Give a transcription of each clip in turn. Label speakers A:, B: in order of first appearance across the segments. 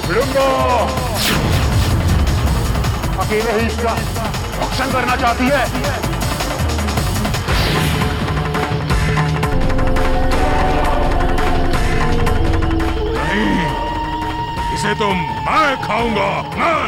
A: भिड़ूंगा। अकेले ही इसका भक्षण करना चाहती है।
B: नहीं, इसे तो मैं खाऊंगा, मैं।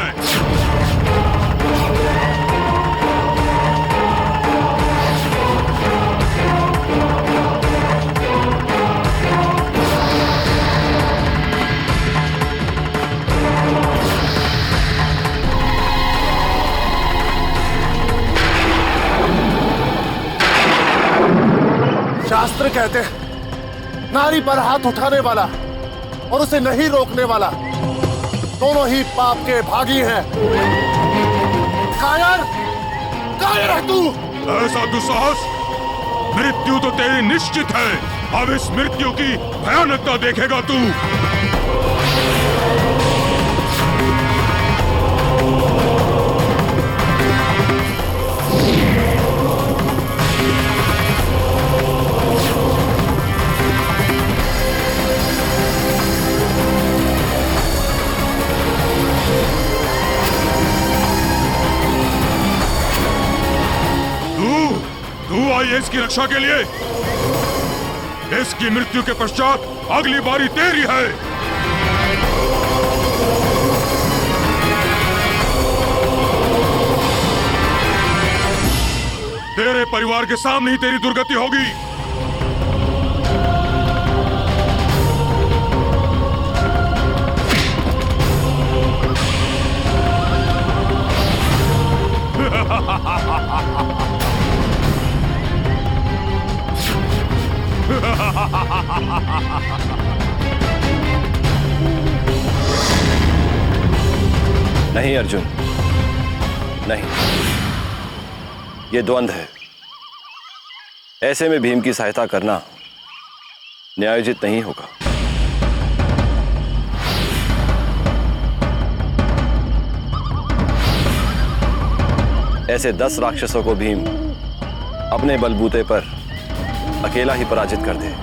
C: शास्त्र कहते हैं नारी पर हाथ उठाने वाला और उसे नहीं रोकने वाला दोनों ही पाप के भागी हैं। कायर, कायर है तू।
B: ऐसा दुस्साहस, मृत्यु तो तेरी निश्चित है। अब इस मृत्यु की भयानकता देखेगा तू। तू आई है इसकी रक्षा के लिए। इसकी मृत्यु के पश्चात अगली बारी तेरी है। तेरे परिवार के सामने ही तेरी दुर्गति होगी।
D: नहीं अर्जुन, नहीं, ये द्वंद्व है। ऐसे में भीम की सहायता करना न्यायोचित नहीं होगा। ऐसे 10 राक्षसों को भीम अपने बलबूते पर अकेला ही पराजित कर दे।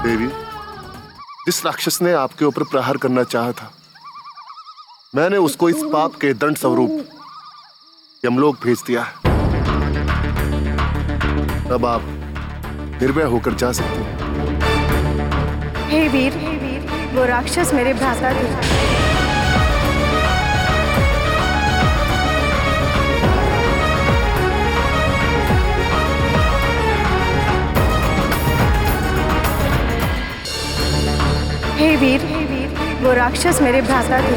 C: देवी, जिस राक्षस ने आपके ऊपर प्रहार करना चाहा था, मैंने उसको इस पाप के दंड स्वरूप यमलोक भेज दिया है। अब आप निर्भय होकर जा सकते हैं।
E: हे वीर, वो राक्षस मेरे भ्राता थे। हे वीर, वो राक्षस मेरे भ्राता थे।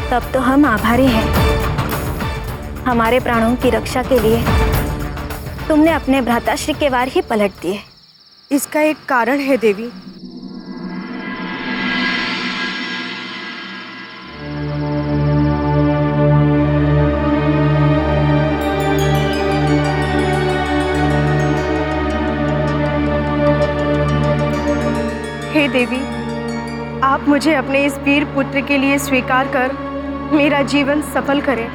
F: तब तो हम आभारी हैं। हमारे प्राणों की रक्षा के लिए तुमने अपने भ्राताश्री के वार ही पलट दिए।
E: इसका एक कारण है देवी। हे देवी, आप मुझे अपने इस वीर पुत्र के लिए स्वीकार कर मेरा जीवन सफल करें।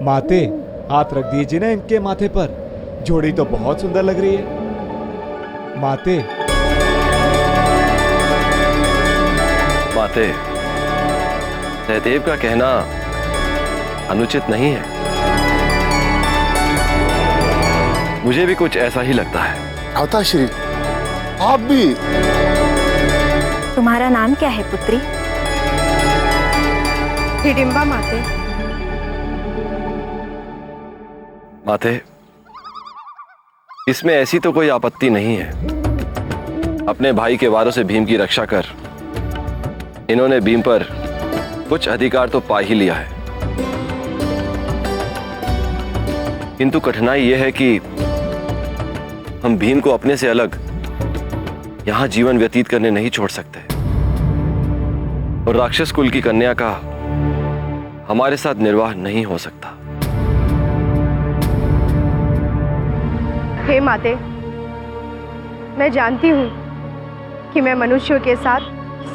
G: माते, हाथ रख दीजिए ना इनके माथे पर। जोड़ी तो बहुत सुंदर लग रही है। माते,
D: माते, सहदेव का कहना अनुचित नहीं है। मुझे भी कुछ ऐसा ही लगता है।
C: भ्राताश्री, आप भी।
F: तुम्हारा नाम क्या है पुत्री?
E: हिडिंबा माते।
D: माते, इसमें ऐसी तो कोई आपत्ति नहीं है। अपने भाई के वारों से भीम की रक्षा कर इन्होंने भीम पर कुछ अधिकार तो पा ही लिया है। किंतु कठिनाई यह है कि हम भीम को अपने से अलग यहां जीवन व्यतीत करने नहीं छोड़ सकते, और राक्षस कुल की कन्या का हमारे साथ निर्वाह नहीं हो सकता।
E: हे माते, मैं जानती हूँ कि मैं मनुष्यों के साथ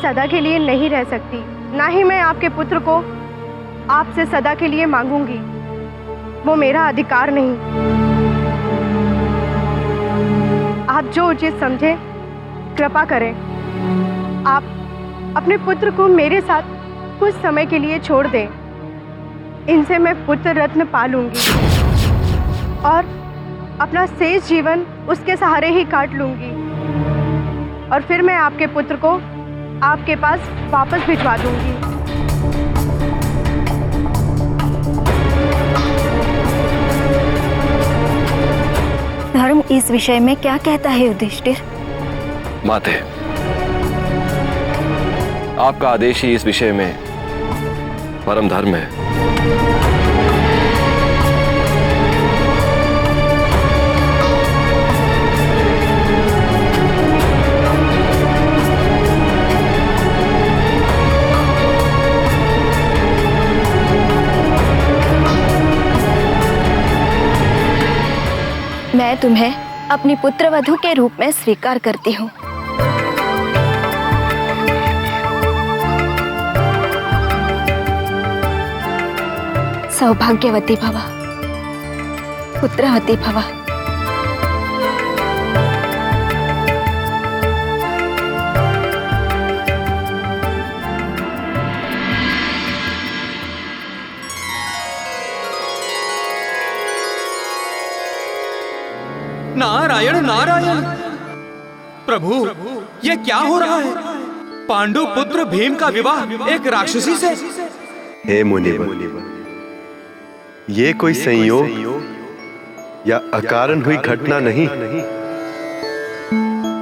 E: सदा के लिए नहीं रह सकती, ना ही मैं आपके पुत्र को आपसे सदा के लिए मांगूंगी। वो मेरा अधिकार नहीं। आप जो उचित समझे कृपा करें। आप अपने पुत्र को मेरे साथ कुछ समय के लिए छोड़ दें। इनसे मैं पुत्र रत्न पालूंगी और अपना शेष जीवन उसके सहारे ही काट लूंगी, और फिर मैं आपके पुत्र को आपके पास वापस भिजवा दूंगी।
F: धर्म इस विषय में क्या कहता है युधिष्ठिर?
D: माते, आपका आदेश ही इस विषय में परम धर्म है।
F: मैं तुम्हें अपनी पुत्रवधू के रूप में स्वीकार करती हूँ। सौभाग्यवती भव, पुत्रवती भव।
H: नारायण नारायण। प्रभु, ये क्या हो रहा है? पांडु पुत्र भीम का विवाह एक राक्षसी से?
I: हे मुनिवर, ये कोई संयोग या अकारण हुई घटना नहीं।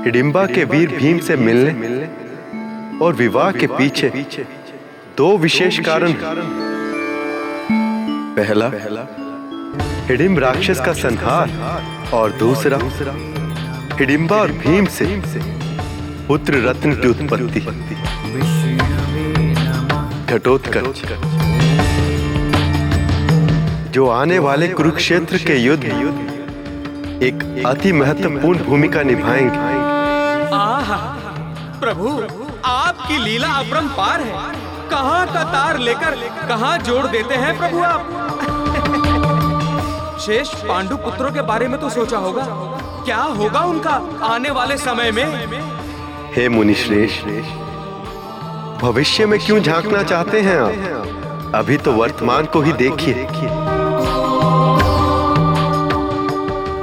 I: हिडिंबा के वीर भीम से मिलने और विवाह के पीछे दो विशेष कारण। पहला, हिडिंब राक्षस का संहार, और दूसरा, हिडिंबा और भीम से पुत्र रत्न की उत्पत्ति। घटोत्कच, जो आने वाले कुरुक्षेत्र के युद्ध एक अति महत्वपूर्ण भूमिका निभाएंगे।
H: आहा, प्रभु आपकी लीला अपरंपार है। कहाँ का तार लेकर कहाँ जोड़ देते हैं प्रभु आप। शेष पांडु पुत्रों के बारे में तो सोचा होगा, क्या होगा उनका आने वाले समय में।
I: हे मुनिश्रेष्ठ, भविष्य में क्यों झांकना चाहते हैं आप? अभी तो वर्तमान को ही देखिए।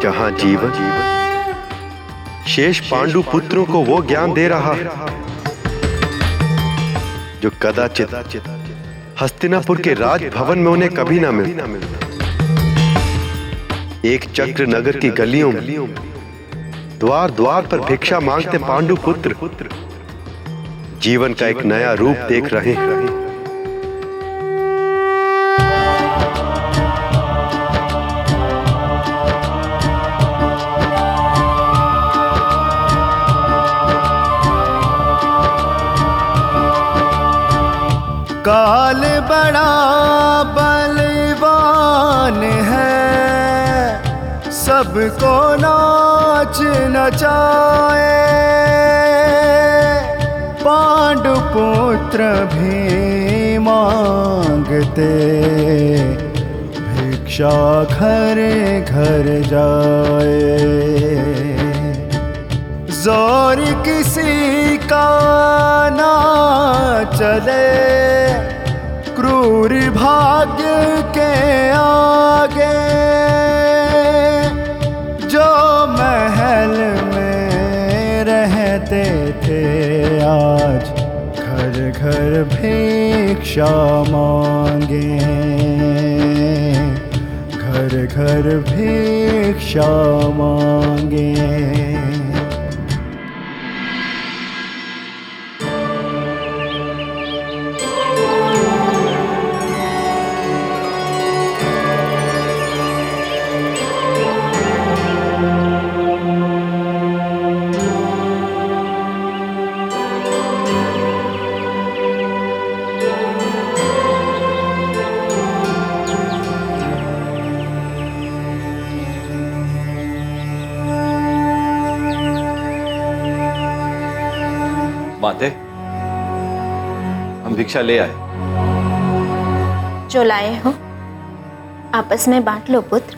I: जहां जीवन शेष पांडु पुत्रों को वो ज्ञान दे रहा है जो कदाचित हस्तिनापुर के राजभवन में उन्हें कभी ना मिलता। एक चक्र नगर की गलियों में द्वार द्वार पर भिक्षा मांगते पांडु पुत्र जीवन का एक नया रूप देख रहे हैं।
J: काल बड़ा बलवान है, सबको नाच नचाए। पांडु पुत्र भी मांगते भिक्षा घर घर जाए। जोर किसी का ना चले, क्रूर भाग्य के आगे। जो महल में रहते थे आज घर घर भिक्षा मांगे। घर घर भिक्षा मांगे।
D: माते, हम भिक्षा ले आए।
F: जो लाए हो आपस में बांट लो पुत्र।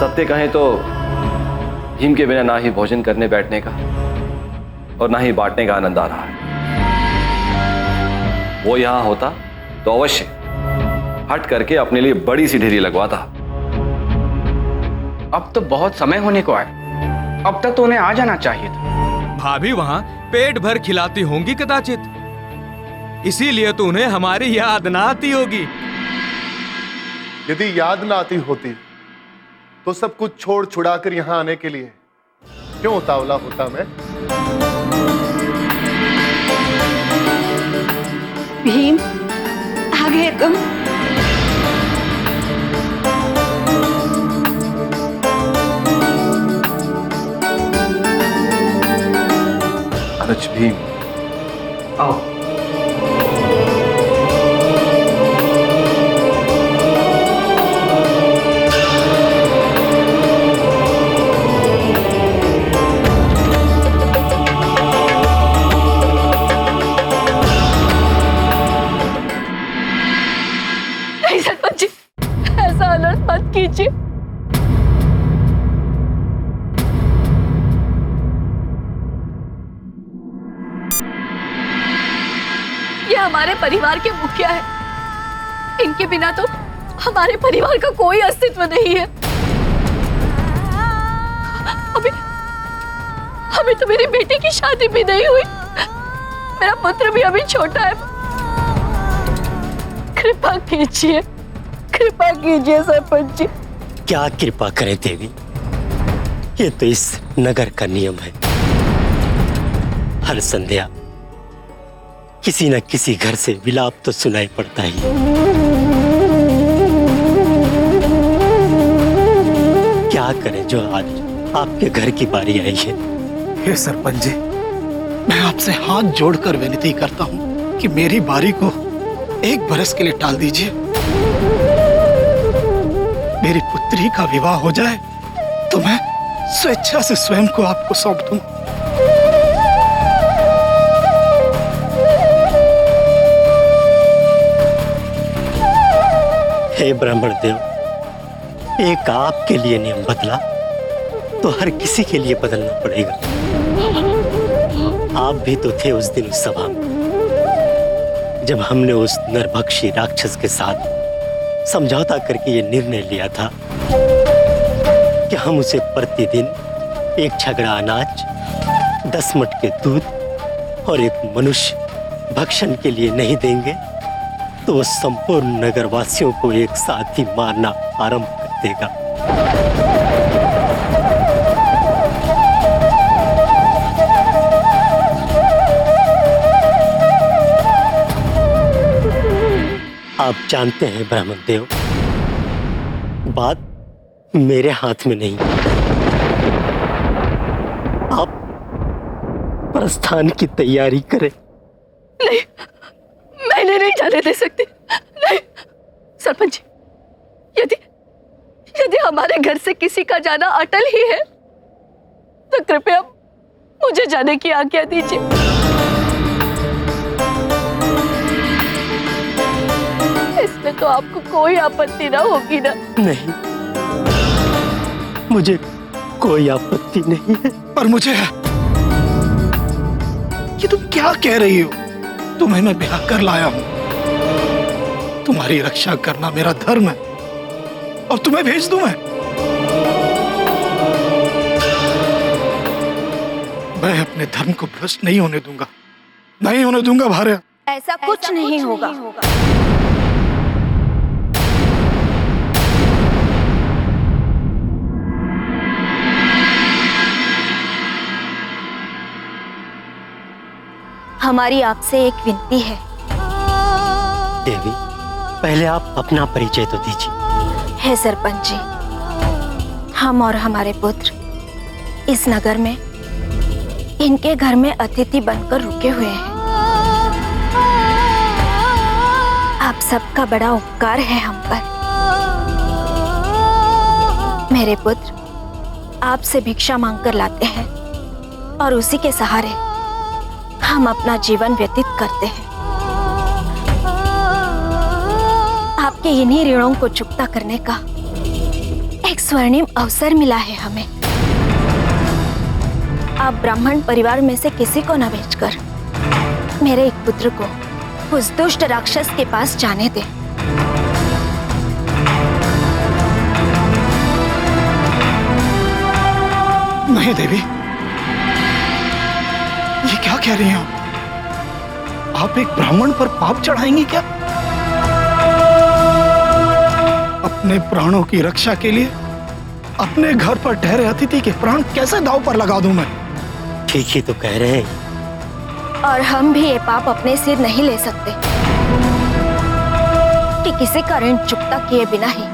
D: सत्य कहें तो भीम के बिना ना ही भोजन करने बैठने का और ना ही बांटने का आनंद आ रहा है। वो यहां होता तो अवश्य हट करके अपने लिए बड़ी सी ढेरी लगवाता।
K: अब तो बहुत समय होने को आया, अब तक तो उन्हें आ जाना चाहिए था।
H: भाभी वहाँ पेट भर खिलाती होंगी कदाचित, इसीलिए तो उन्हें हमारी याद ना आती होगी।
C: यदि याद ना आती होती तो सब कुछ छोड़ छुड़ा कर यहां आने के लिए क्यों उतावला होता मैं?
E: भीम, आ गए तुम।
D: अनुज, भीम,
K: आओ।
E: नहीं सरपंच जी, ऐसा अनर्थ मत कीजिए। ये हमारे परिवार के मुखिया है, इनके बिना तो हमारे परिवार का कोई अस्तित्व नहीं है। अभी तो मेरी बेटी की शादी भी नहीं हुई, मेरा पुत्र भी अभी छोटा है। कृपा कीजिए, कृपा कीजिए सरपंच जी।
L: क्या कृपा करे देवी, ये तो इस नगर का नियम है। हर संध्या किसी न किसी घर से विलाप तो सुनाई पड़ता ही। क्या करें जो आज आपके घर की बारी आई है।
M: हे सरपंच जी, मैं आपसे हाथ जोड़कर विनती करता हूँ कि मेरी बारी को एक बरस के लिए टाल दीजिए। मेरी पुत्री का विवाह हो जाए तो मैं स्वेच्छा से स्वयं को आपको सौंप दूं।
L: हे ब्राह्मण देव, एक आपके लिए नियम बदला तो हर किसी के लिए बदलना पड़ेगा। आप भी तो थे उस दिन उस सभा में जब हमने उस नरभक्षी राक्षस के साथ समझौता करके ये निर्णय लिया था कि हम उसे प्रतिदिन एक छगड़ा अनाज, 10 मटके दूध और एक मनुष्य भक्षण के लिए नहीं देंगे तो वो संपूर्ण नगरवासियों को एक साथ ही मारना आरंभ कर देगा। आप जानते हैं ब्राह्मण देव, बात मेरे हाथ में नहीं। आप प्रस्थान की तैयारी करें।
N: नहीं, मैंने नहीं जाने दे सकती। नहीं सरपंच जी, यदि हमारे घर से किसी का जाना अटल ही है तो कृपया मुझे जाने की आज्ञा दीजिए। इसमें तो आपको कोई आपत्ति ना होगी ना?
L: नहीं, मुझे कोई आपत्ति नहीं है।
M: पर मुझे है। ये तुम क्या कह रही हो? तुम्हें मैं ब्याह कर लाया हूं। तुम्हारी रक्षा करना मेरा धर्म है और तुम्हें भेज दूं मैं अपने धर्म को भ्रष्ट नहीं होने दूंगा, नहीं होने दूंगा भार्या।
F: ऐसा कुछ नहीं होगा। हमारी आपसे एक विनती है।
L: देवी, पहले आप अपना परिचय तो दीजिए।
F: है सरपंच जी, हम और हमारे पुत्र इस नगर में इनके घर में अतिथि बनकर रुके हुए हैं। आप सबका बड़ा उपकार है हम पर। मेरे पुत्र आपसे भिक्षा मांगकर लाते हैं और उसी के सहारे हम अपना जीवन व्यतीत करते हैं। आपके इन्हीं ऋणों को चुकता करने का एक स्वर्णिम अवसर मिला है हमें। आप ब्राह्मण परिवार में से किसी को न भेजकर मेरे एक पुत्र को उस दुष्ट राक्षस के पास जाने दें।
M: नहीं देवी, ये क्या कह रही हैं आप एक ब्राह्मण पर पाप चढ़ाएंगी क्या? अपने प्राणों की रक्षा के लिए अपने घर पर ठहरे अतिथि के प्राण कैसे दांव पर लगा दूं मैं?
L: ठीक ही तो कह रहे हैं।
F: और हम भी ये पाप अपने सिर नहीं ले सकते कि किसी का ऋण चुकता किए बिना ही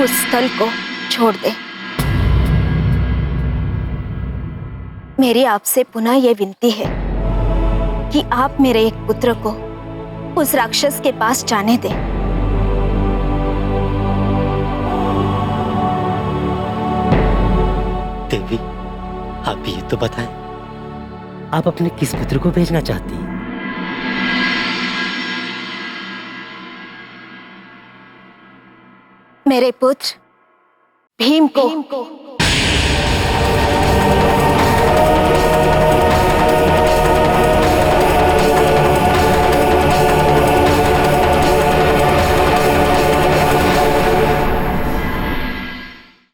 F: उस स्थल को छोड़ दे। मेरी आपसे पुनः ये विनती है कि आप मेरे एक पुत्र को उस राक्षस के पास जाने दें।
L: देवी, आप ये तो बताएं, आप अपने किस पुत्र को भेजना चाहती हैं?
F: मेरे पुत्र भीम को।